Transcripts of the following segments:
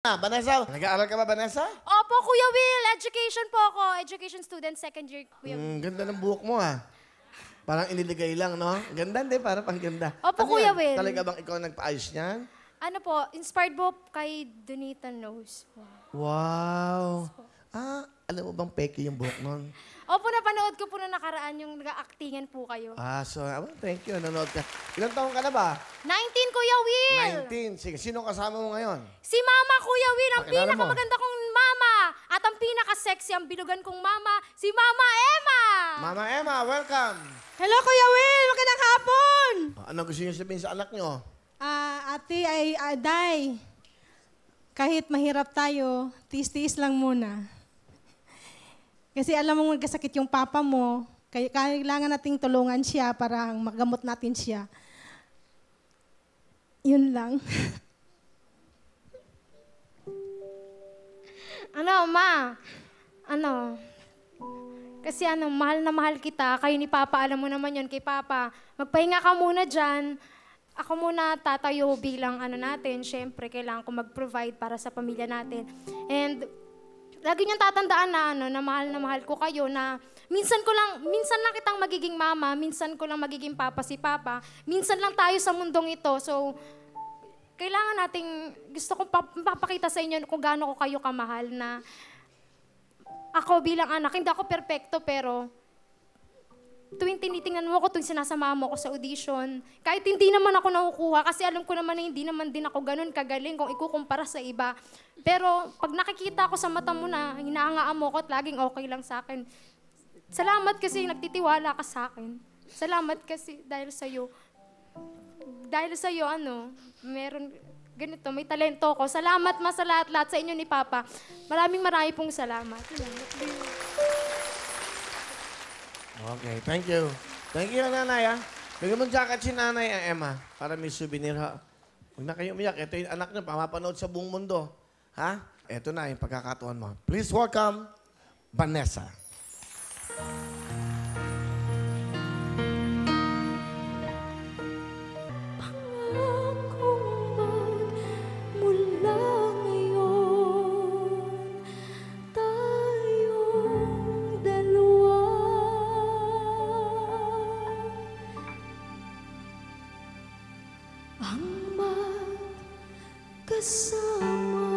Vanessa, nag-aaral ka ba, Vanessa? Opo, Kuya Will. Education po ako. Education student, second year, Kuya Will. Ganda ng buhok mo, ah. Parang iniligay lang, no? Ganda, hindi? Parang pang ganda. Opo, Kuya Will. Talaga bang ikaw nagpa-ayos niyan? Ano po, inspired po kay Donita Knows. Wow. Alam mo bang peke yung buhok nun? Opo, napanood ko po na nakaraan yung nag-actingan po kayo. Thank you. Nanonood ka. Ilang taon ka na ba? 19, Kuya Will! 19. Sige, sino kasama mo ngayon? Si Mama, Kuya Will, ang Pakilala mo. pinakamaganda kong mama. At ang pinaka-sexy, ang bilugan kong mama, si Mama Emma! Mama Emma, welcome. Hello, Kuya Will! Magandang hapon! Ano gusto niyo sabihin sa anak niyo? Ate, Day, kahit mahirap tayo, tiis-tiis lang muna. Kasi alam mo magkasakit yung papa mo, kailangan nating tulungan siya para magamot natin siya. Yun lang. Ma? Kasi mahal na mahal kita. Kayo ni Papa, alam mo naman yun kay Papa. Magpahinga ka muna dyan. Ako muna tatayo bilang natin. Siyempre, kailangan ko mag-provide para sa pamilya natin. And lagi niyang tatandaan na mahal ko kayo, na minsan lang kitang magiging mama, minsan ko lang magiging papa si Papa, minsan lang tayo sa mundong ito. So, kailangan gusto kong papakita sa inyo kung gaano ko kayo kamahal, na ako bilang anak, hindi ako perpekto, pero tuwing tinitingnan mo ako, tuwing sinasama mo ako sa audition, kahit hindi naman ako nakukuha, kasi alam ko naman na hindi naman din ako ganun kagaling kung ikukumpara sa iba. Pero pag nakikita ko sa mata mo na hinahangaan mo ko at laging okay lang sa akin, salamat kasi nagtitiwala ka sa akin. Salamat kasi dahil sa'yo. Dahil sa'yo, meron ganito, may talento ko. Salamat sa lahat sa inyo ni Papa. Maraming pong salamat. Okay, thank you. Thank you, nanay, Bigyan mo jacket si nanay, Emma, para may souvenir, ha? Huwag na kayo umiyak. Ito yung anak niyo, pamapanood sa buong mundo. Ha? Ito na yung pagkakataon mo. Please welcome, Vanessa. Kasama,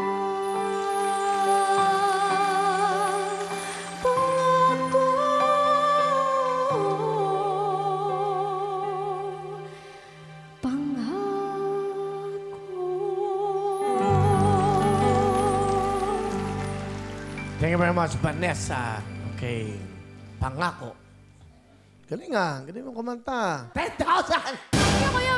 Thank you very much, Vanessa. Okay. Pangako. Galing nga. Galing mo kumanta. 10,000! Kuya